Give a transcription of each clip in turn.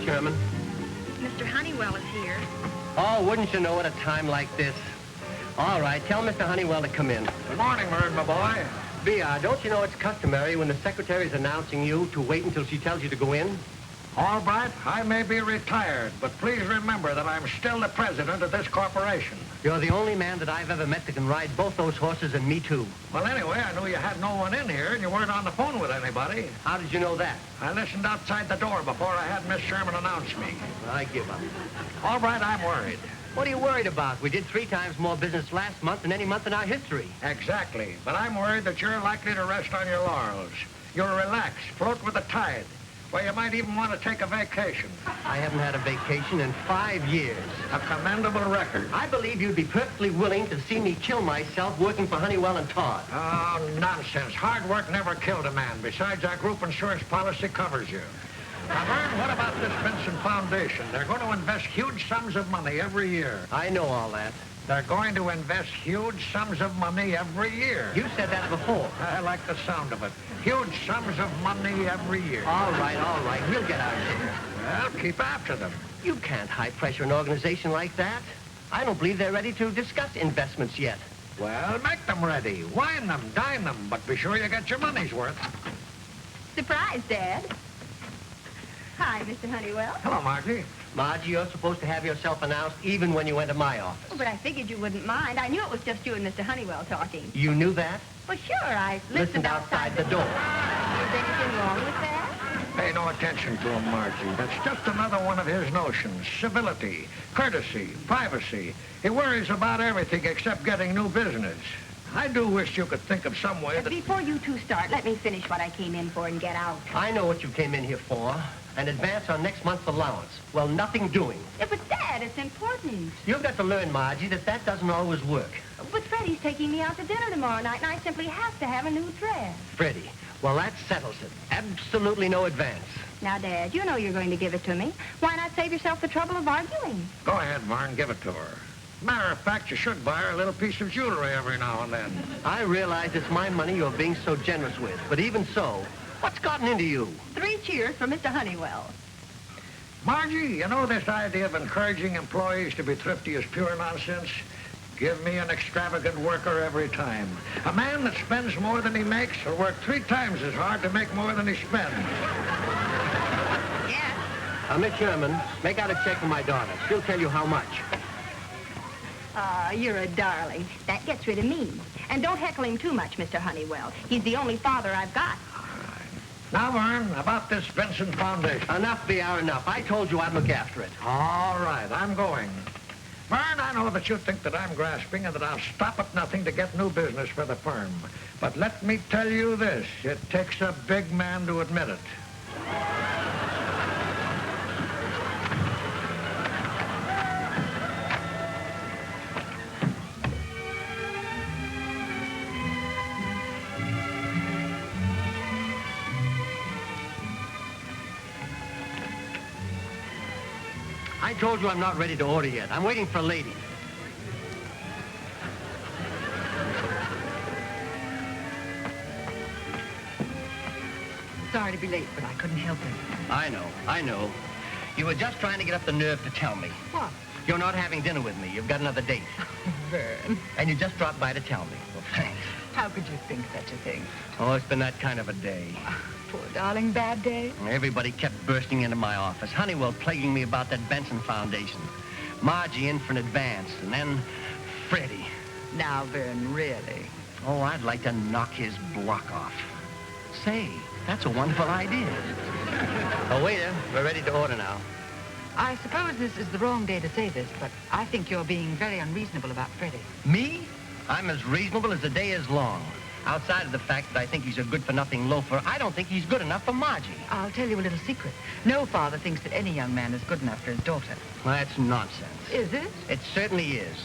Sherman. Mr. Honeywell is here. Oh, wouldn't you know at a time like this? All right, tell Mr. Honeywell to come in. Good morning, Vern, my boy. VR, don't you know it's customary when the secretary's announcing you to wait until she tells you to go in? All right, I may be retired, but please remember that I'm still the president of this corporation. You're the only man that I've ever met that can ride both those horses, and me too. Well, anyway, I knew you had no one in here and you weren't on the phone with anybody. How did you know that? I listened outside the door before I had Miss Sherman announce me. I give up. All right, I'm worried. What are you worried about? We did 3 times more business last month than any month in our history. Exactly, but I'm worried that you're likely to rest on your laurels. You'll relax, float with the tide. Well, you might even want to take a vacation. I haven't had a vacation in 5 years. A commendable record. I believe you'd be perfectly willing to see me kill myself working for Honeywell and Todd. Oh, nonsense. Hard work never killed a man. Besides, our group insurance policy covers you. Now, Vern, what about this Benson Foundation? They're going to invest huge sums of money every year. I know all that. They're going to invest huge sums of money every year. You said that before. I like the sound of it. Huge sums of money every year. All right. We'll get our share. Well, keep after them. You can't high-pressure an organization like that. I don't believe they're ready to discuss investments yet. Well, make them ready. Wine them, dine them, but be sure you get your money's worth. Surprise, Dad. Hi, Mr. Honeywell. Hello, Margie. Margie, you're supposed to have yourself announced even when you went to my office. Oh, but I figured you wouldn't mind. I knew it was just you and Mr. Honeywell talking. You knew that? Well, sure, I listened outside the door. Is anything wrong with that? Pay no attention to him, Margie. That's just another one of his notions. Civility, courtesy, privacy. He worries about everything except getting new business. I do wish you could think of some way that... Before you two start, let me finish what I came in for and get out. I know what you came in here for. An advance on next month's allowance. Well, nothing doing. Yeah, but Dad, it's important. You've got to learn, Margie, that doesn't always work. But Freddie's taking me out to dinner tomorrow night, and I simply have to have a new dress. Freddie, well, that settles it. Absolutely no advance. Now, Dad, you know you're going to give it to me. Why not save yourself the trouble of arguing? Go ahead, Vern, give it to her. Matter of fact, you should buy her a little piece of jewelry every now and then. I realize it's my money you're being so generous with, but even so, what's gotten into you? 3 cheers for Mr. Honeywell. Margie, you know this idea of encouraging employees to be thrifty is pure nonsense? Give me an extravagant worker every time. A man that spends more than he makes will work 3 times as hard to make more than he spends. Yes. Miss Sherman, make out a check for my daughter. She'll tell you how much. You're a darling. That gets rid of me. And don't heckle him too much, Mr. Honeywell. He's the only father I've got. Now, Vern, about this Benson Foundation. Enough, VR, enough. I told you I'd look after it. All right, I'm going. Vern, I know that you think that I'm grasping and that I'll stop at nothing to get new business for the firm. But let me tell you this, it takes a big man to admit it. I told you I'm not ready to order yet. I'm waiting for a lady. Sorry to be late, but I couldn't help it. I know. You were just trying to get up the nerve to tell me. What? You're not having dinner with me. You've got another date. Vern. And you just dropped by to tell me. Well, thanks. How could you think such a thing? Oh, it's been that kind of a day. Poor darling, bad day. Everybody kept bursting into my office. Honeywell plaguing me about that Benson Foundation. Margie in for an advance. And then Freddie. Now, Vern, really? Oh, I'd like to knock his block off. Say, that's a wonderful idea. Oh, waiter, we're ready to order now. I suppose this is the wrong day to say this, but I think you're being very unreasonable about Freddie. Me? I'm as reasonable as the day is long. Outside of the fact that I think he's a good-for-nothing loafer, I don't think he's good enough for Margie. I'll tell you a little secret. No father thinks that any young man is good enough for his daughter. Well, that's nonsense. Is it? It certainly is.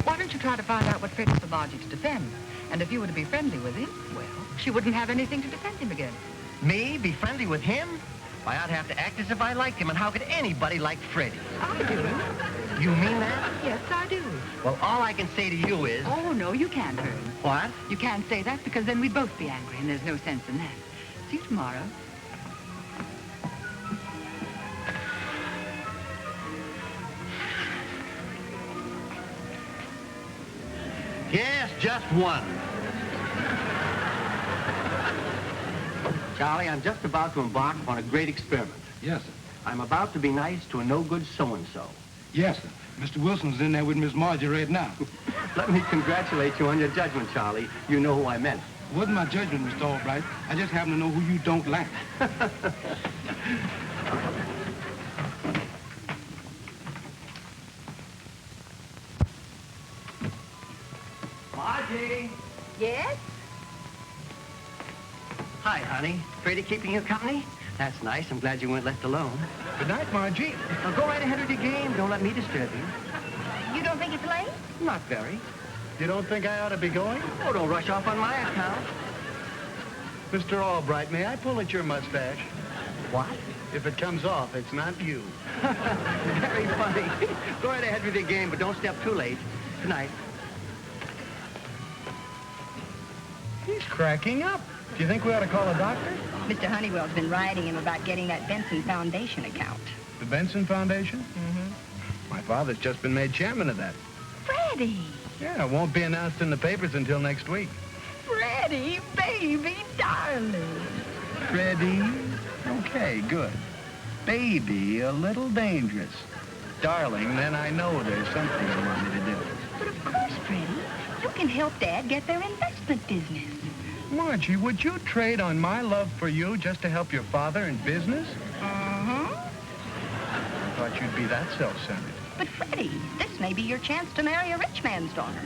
Why don't you try to find out what Freddie's for Margie to defend? And if you were to be friendly with him, well, she wouldn't have anything to defend him against. Me? Be friendly with him? Why, I'd have to act as if I liked him, and how could anybody like Freddie? I do. You mean that? Yes, I do. Well, all I can say to you is... Oh, no, you can't, Vern. What? You can't say that because then we'd both be angry, and there's no sense in that. See you tomorrow. Yes, just one. Charlie, I'm just about to embark upon a great experiment. Yes, sir. I'm about to be nice to a no-good so-and-so. Yes, sir. Mr. Wilson's in there with Miss Margie right now. Let me congratulate you on your judgment, Charlie. You know who I meant. It wasn't my judgment, Mr. Albright. I just happen to know who you don't like. Margie! Yes? Hi, honey. Freddie keeping you company? That's nice. I'm glad you weren't left alone. Good night, Margie. Now go right ahead with your game. Don't let me disturb you. You don't think it's late? Not very. You don't think I ought to be going? Oh, don't rush off on my account. Mr. Albright, may I pull at your mustache? What? If it comes off, it's not you. Very funny. Go right ahead with your game, but don't step too late. Good night. He's cracking up. Do you think we ought to call a doctor? Mr. Honeywell's been writing him about getting that Benson Foundation account. The Benson Foundation? Mm-hmm. My father's just been made chairman of that. Freddie! Yeah, it won't be announced in the papers until next week. Freddie, baby, darling. Freddie? Okay, good. Baby, a little dangerous. Darling, then I know there's something you want me to do. But of course, Freddie, you can help Dad get their investment business. Margie, would you trade on my love for you just to help your father in business? Uh-huh. I thought you'd be that self-centered. But Freddie, this may be your chance to marry a rich man's daughter.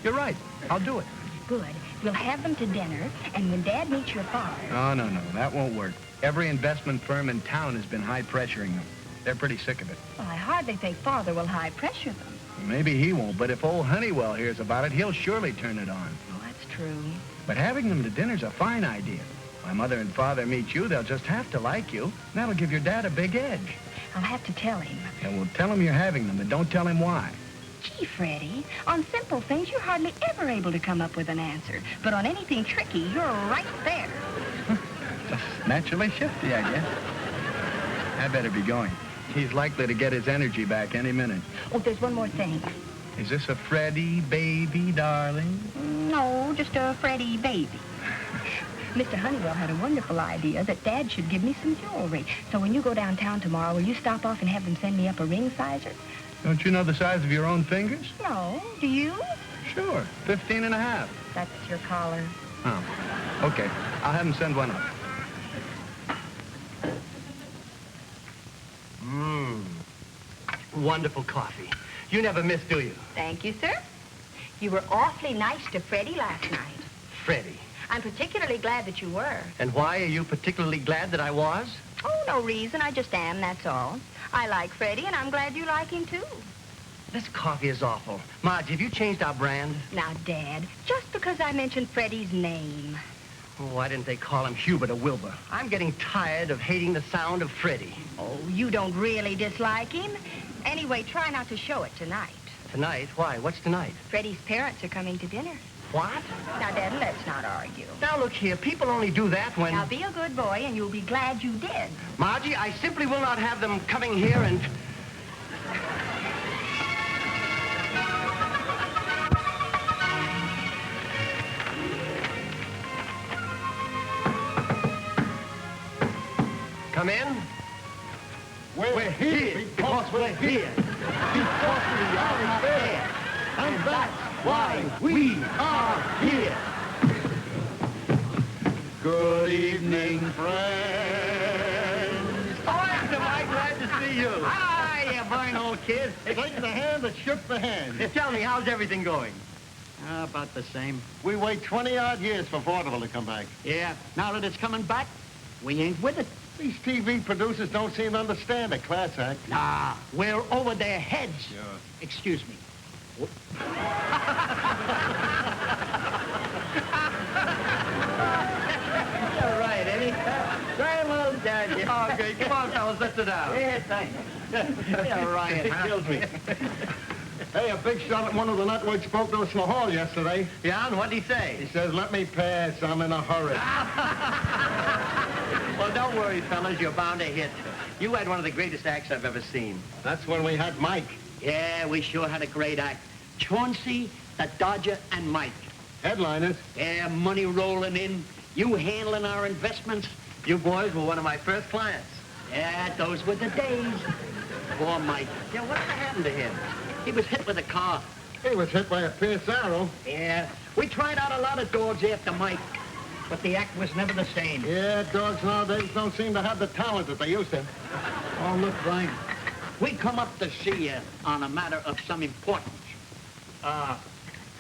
You're right. I'll do it. Good. We'll have them to dinner, and when Dad meets your father... Oh, no, that won't work. Every investment firm in town has been high-pressuring them. They're pretty sick of it. Well, I hardly think Father will high-pressure them. Maybe he won't, but if old Honeywell hears about it, he'll surely turn it on. Oh, that's true. But having them to dinner's a fine idea. My mother and father meet you, they'll just have to like you. That'll give your dad a big edge. I'll have to tell him. And we'll tell him you're having them, but don't tell him why. Gee, Freddie, on simple things, you're hardly ever able to come up with an answer. But on anything tricky, you're right there. Just naturally shifty, I guess. I better be going. He's likely to get his energy back any minute. Oh, there's one more thing. Is this a Freddie, baby, darling? No, just a Freddie baby. Mr. Honeywell had a wonderful idea that Dad should give me some jewelry. So when you go downtown tomorrow, will you stop off and have them send me up a ring sizer? Don't you know the size of your own fingers? No. Do you? Sure, 15 and a half. That's your collar. Oh, okay. I'll have them send one up. Wonderful coffee. You never miss, do you? Thank you, sir. You were awfully nice to Freddie last night. Freddie. I'm particularly glad that you were. And why are you particularly glad that I was? Oh, no reason. I just am, that's all. I like Freddie, and I'm glad you like him, too. This coffee is awful. Margie, have you changed our brand? Now, Dad, just because I mentioned Freddie's name. Oh, why didn't they call him Hubert or Wilbur? I'm getting tired of hating the sound of Freddie. Oh, you don't really dislike him. Anyway, try not to show it tonight. Tonight? Why? What's tonight? Freddie's parents are coming to dinner. What? Now, Dad, let's not argue. Now, look here. People only do that when... Now, be a good boy, and you'll be glad you did. Margie, I simply will not have them coming here and... Come in. We're Here, because we're here. Because we are there. And that's why we are here. Good evening, friends. Oh, am I glad to see you. Hi, you fine old kid. Shake the hand that shook the hand. Tell me, how's everything going? About the same. We wait 20-odd years for Vaudeville to come back. Yeah, now that it's coming back, we ain't with it. These TV producers don't seem to understand a class act. Nah, we're over their heads. Sure. Excuse me. All right, Eddie. Very well done. Okay, come on, fellas, let's sit down. Yeah, thanks. Yeah, right. It kills me. Hey, a big shot at one of the networks spoke to us in the hall yesterday. Yeah, and what'd he He say? says, let me pass, I'm in a hurry. Well, don't worry, fellas, you're bound to hit. You had one of the greatest acts I've ever seen. That's when we had Mike. Yeah, we sure had a great act. Chauncey, the Dodger and Mike. Headliners. Yeah, money rolling in. You handling our investments. You boys were one of my first clients. Yeah, those were the days. Poor Mike. Yeah, what happened to him? He was hit with a car. He was hit by a Pierce arrow. Yeah, we tried out a lot of dogs after Mike, but the act was never the same. Yeah, dogs nowadays don't seem to have the talent that they used to. Oh, look, Vern, we come up to see you on a matter of some importance.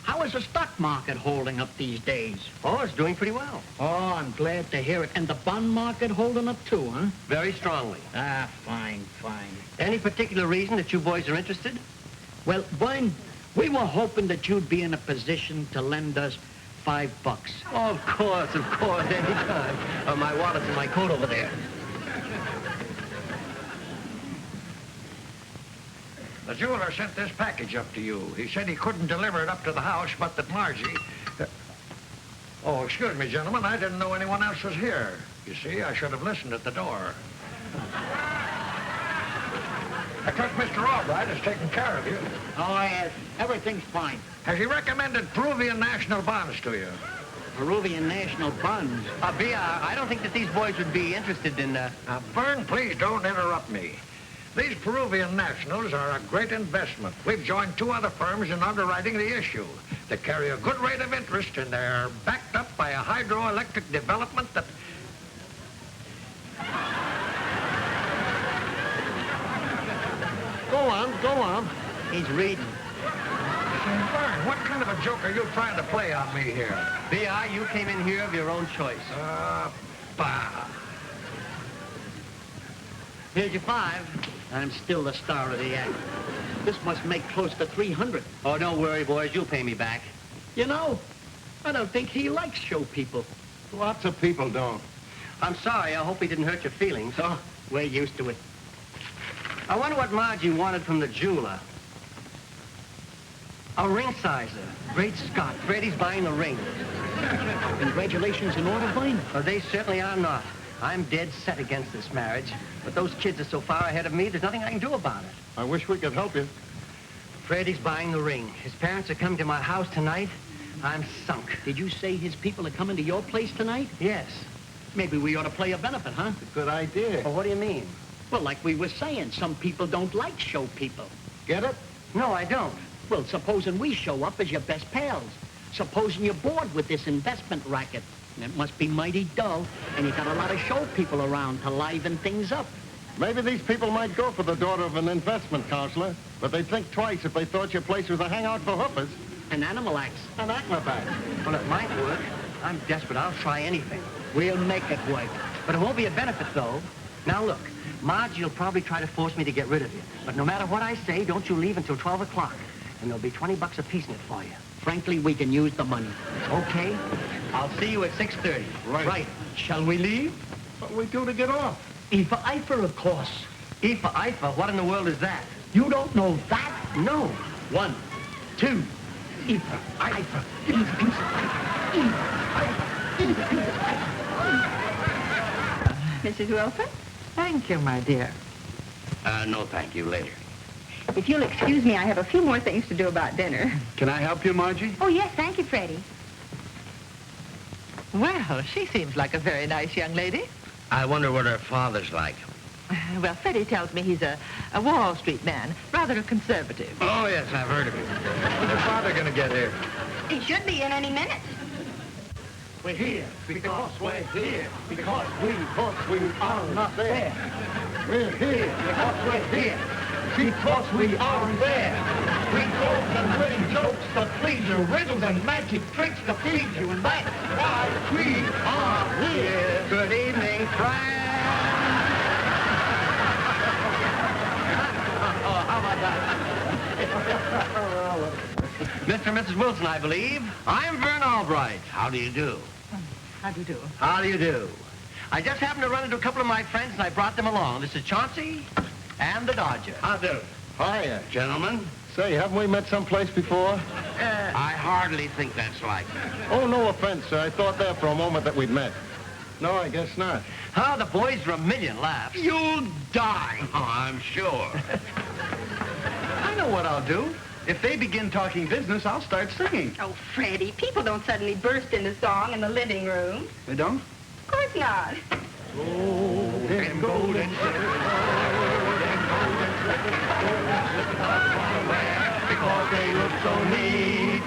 How is the stock market holding up these days? Oh, it's doing pretty well. Oh, I'm glad to hear it. And the bond market holding up too, huh? Very strongly. Ah, fine, fine. Any particular reason that you boys are interested? Well, Vern, we were hoping that you'd be in a position to lend us $5. Oh, of course, anytime. My wallet's in my coat over there. The jeweler sent this package up to you. He said he couldn't deliver it up to the house, but that Margie... Oh, excuse me, gentlemen. I didn't know anyone else was here. You see, I should have listened at the door. I trust Mr. Albright has taken care of you. Oh, yes, everything's fine. Has he recommended Peruvian national bonds to you? Peruvian national bonds. VR, I don't think that these boys would be interested in, Vern, please don't interrupt me. These Peruvian nationals are a great investment. We've joined 2 other firms in underwriting the issue. They carry a good rate of interest, and they're backed up by a hydroelectric development that... Go on. He's reading. Vern, what kind of a joke are you trying to play on me here? VR, you came in here of your own choice. Bah. Here's your 5. I'm still the star of the act. This must make close to 300. Oh, don't worry, boys. You'll pay me back. You know, I don't think he likes show people. Lots of people don't. I'm sorry. I hope he didn't hurt your feelings. Oh, we're used to it. I wonder what Margie wanted from the jeweler. A ring sizer. Great Scott. Freddie's buying the ring. Congratulations in order, Vern. Oh, they certainly are not. I'm dead set against this marriage. But those kids are so far ahead of me, there's nothing I can do about it. I wish we could help you. Freddie's buying the ring. His parents are coming to my house tonight. I'm sunk. Did you say his people are coming to your place tonight? Yes. Maybe we ought to play a benefit, huh? Good idea. Well, what do you mean? Well, like we were saying, some people don't like show people. Get it? No, I don't. Well, supposing we show up as your best pals. Supposing you're bored with this investment racket. It must be mighty dull, and you got a lot of show people around to liven things up. Maybe these people might go for the daughter of an investment counselor, but they'd think twice if they thought your place was a hangout for hookers. An animal acts. An acrobat. Well, it might work. I'm desperate. I'll try anything. We'll make it work. But it won't be a benefit, though. Now, look. Margie will probably try to force me to get rid of you. But no matter what I say, don't you leave until 12 o'clock. And there'll be $20 apiece in it for you. Frankly, we can use the money. Okay? I'll see you at 6:30. Right. Shall we leave? What we do to get off? E for Eifer, of course. E for Eifer? What in the world is that? You don't know that? No. 1, 2. E for Eifer. E for Eifer. Mrs. Wilson? Thank you, my dear. No, thank you. Later. If you'll excuse me, I have a few more things to do about dinner. Can I help you, Margie? Oh, yes, thank you, Freddie. Well, she seems like a very nice young lady. I wonder what her father's like. Well, Freddie tells me he's a Wall Street man, rather a conservative. Oh, yes, I've heard of him. When's your father gonna get here? He should be in any minute. We're here because we're here. Because we are not there. We're here. Because we're here. Because we aren't there. We talk and witty jokes to please you, riddles and magic tricks to feed you, and that's why we are here. Good evening, friends. Oh, how about that? Mr. and Mrs. Wilson, I believe. I'm Vern Albright. How do you do? How do you do? How do you do? I just happened to run into a couple of my friends, and I brought them along. This is Chauncey and the Dodger. How do? Hiya. Gentlemen, Say, haven't we met someplace before? I hardly think that's likely. Oh, no offense, sir. I thought there for a moment that we'd met. No, I guess not. Oh, the boys are a million laughs. You'll die. Oh, I'm sure. I know what I'll do. If they begin talking business, I'll start singing. Oh, Freddie, people don't suddenly burst into song in the living room. They don't? Of course not. Golden, golden because they look so neat.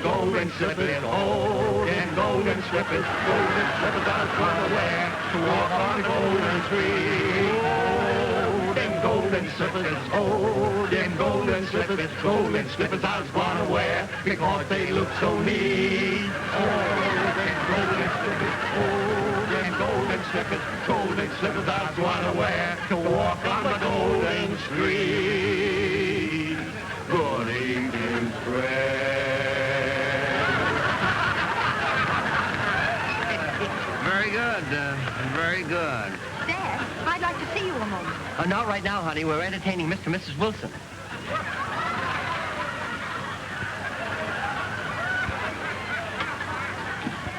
Golden slippers, golden slippers I was gonna wear to walk on the golden street. Golden slippers I was gonna wear because they look so neat. Golden slippers I was gonna wear to walk on the golden street. Good evening, Very good, very good. Dad, I'd like to see you a moment. Not right now, honey. We're entertaining Mr. and Mrs. Wilson.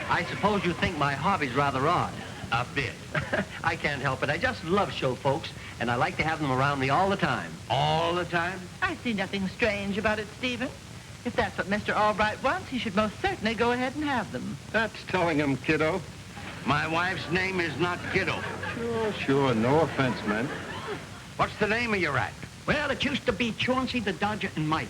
I suppose you think my hobby's rather odd. A bit. I can't help it. I just love show folks, and I like to have them around me all the time. All the time? I see nothing strange about it, Stephen. If that's what Mr. Albright wants, he should most certainly go ahead and have them. That's telling him, kiddo. My wife's name is not Kiddo. Sure. No offense, man. What's the name of your act? Well, it used to be Chauncey the Dodger and Mike.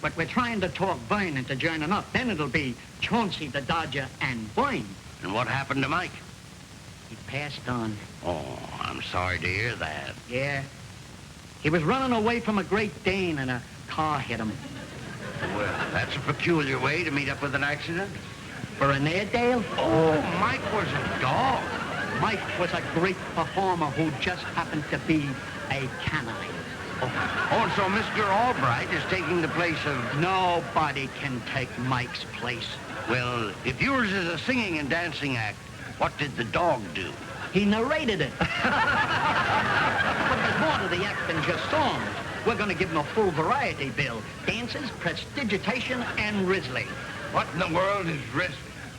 But we're trying to talk Vern into joining up. Then it'll be Chauncey the Dodger and Vern. And what happened to Mike? He passed on. Oh, I'm sorry to hear that. Yeah. He was running away from a Great Dane and a car hit him. Well, that's a peculiar way to meet up with an accident. For an Airedale? Oh, Mike was a dog. Mike was a great performer who just happened to be a canine. Oh, so Mr. Albright is taking the place of... Nobody can take Mike's place. Well, if yours is a singing and dancing act, what did the dog do? He narrated it. But there's more to the act than just songs. We're going to give him a full variety bill. Dances, prestidigitation, and Risley. What in the world is Risley?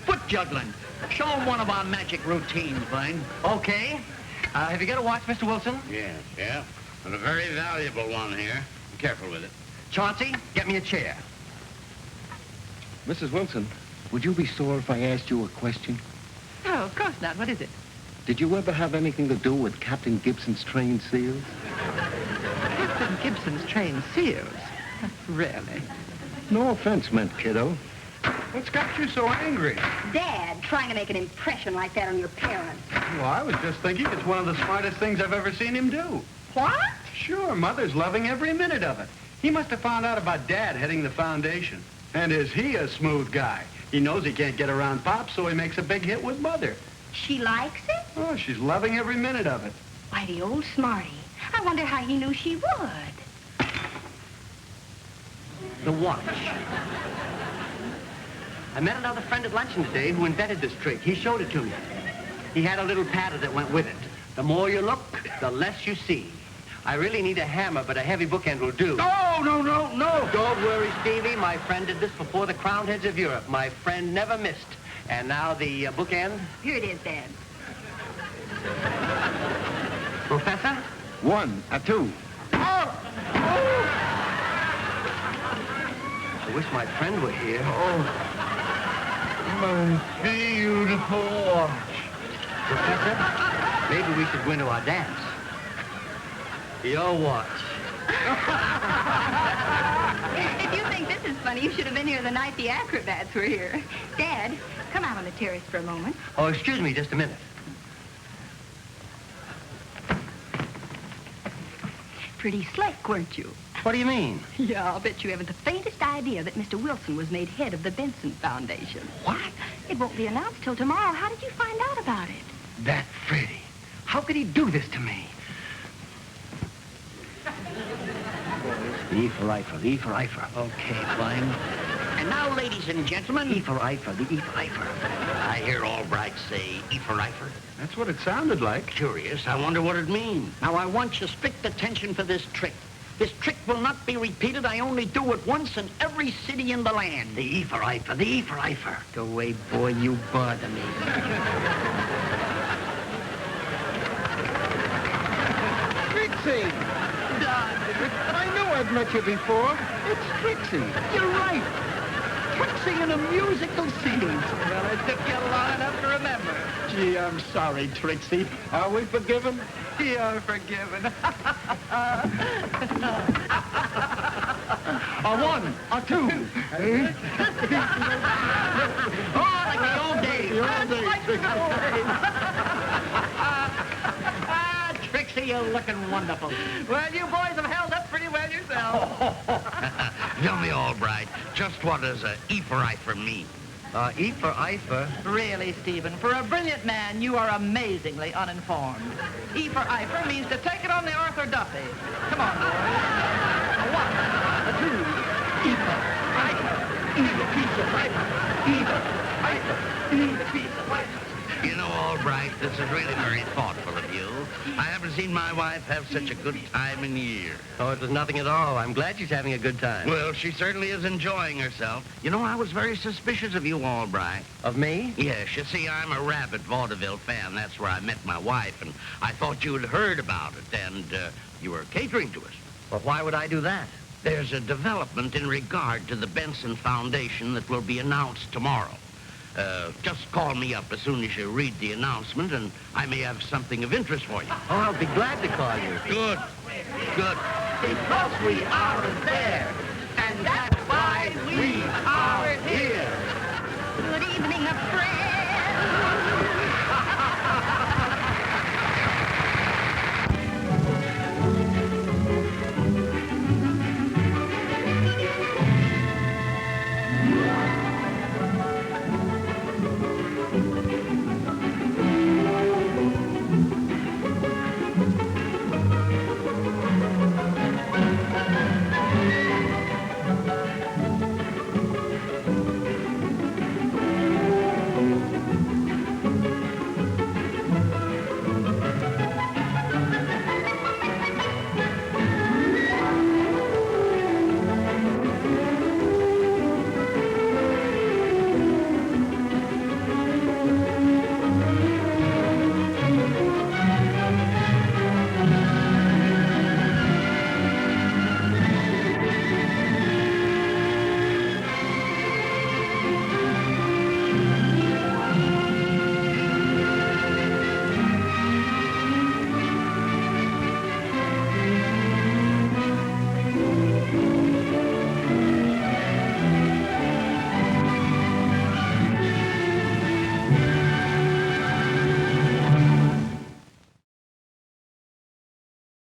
Foot juggling. Show him one of our magic routines, Vern. Okay. Have you got a watch, Mr. Wilson? Yeah. And a very valuable one here. Be careful with it. Chauncey, get me a chair. Mrs. Wilson, would you be sore if I asked you a question? No, of course not. What is it? Did you ever have anything to do with Captain Gibson's trained seals? Captain Gibson's trained seals. Really? No offense meant, kiddo. What's got you so angry? Dad, trying to make an impression like that on your parents. Well, I was just thinking it's one of the smartest things I've ever seen him do. What? Sure, Mother's loving every minute of it. He must have found out about Dad heading the foundation. And is he a smooth guy? He knows he can't get around Pop, so he makes a big hit with Mother. She likes it? Oh, she's loving every minute of it. Why, the old smarty. I wonder how he knew she would. The watch. I met another friend at luncheon today who invented this trick. He showed it to me. He had a little pattern that went with it. The more you look, the less you see. I really need a hammer, but a heavy bookend will do. No. Don't worry, Stevie. My friend did this before the crowned heads of Europe. My friend never missed. And now the bookend. Here it is, Dad. Professor? 1, 2. I wish my friend were here. My beautiful watch. Professor, maybe we should go into our dance. Your watch. If you think this is funny, you should have been here the night the acrobats were here. Dad, come out on the terrace for a moment. Oh, excuse me just a minute. Pretty slick, weren't you? What do you mean? Yeah, I'll bet you haven't the faintest idea that Mr. Wilson was made head of the Benson Foundation. What? It won't be announced till tomorrow. How did you find out about it? That Freddie. How could he do this to me? E for Eifer, E for Eifer. Okay, fine. And now, ladies and gentlemen... E for Eifer, the E for Eifer. I hear Albright say E for Eifer. That's what it sounded like. Curious. I wonder what it means. Now, I want your strict attention for this trick. This trick will not be repeated. I only do it once in every city in the land. The E for Eifer, the E for Eifer. Go away, boy. You bother me. Trixie! I know I've met you before. It's Trixie. You're right. Trixie in a musical scene. Well, it took you long enough to remember. Gee, I'm sorry, Trixie. Are we forgiven? You're forgiven. A one, a two. Oh, like the old days. Like the old days. Trixie, you're looking wonderful. Well, you boys have held up pretty well yourselves. Tell me, Albright, just what does E for Eifer mean? E for Eifer. Really, Stephen, for a brilliant man, you are amazingly uninformed. E for Eifer means to take it on the Arthur Duffy. Come on, boys. A one, a two, E for Eifer. E the piece of Eifer. E for Eifer. E the piece of Eifer. You know, Albright, this is really very thoughtful of you. I haven't seen my wife have such a good time in years. Oh, it was nothing at all. I'm glad she's having a good time. Well, she certainly is enjoying herself. You know, I was very suspicious of you, Albright. Of me? Yes, you see, I'm a rabid Vaudeville fan. That's where I met my wife, and I thought you had heard about it, and you were catering to us. Well, why would I do that? There's a development in regard to the Benson Foundation that will be announced tomorrow. Just call me up as soon as you read the announcement, and I may have something of interest for you. Oh, I'll be glad to call you. Good. Good. Because we aren't there. And that's why we are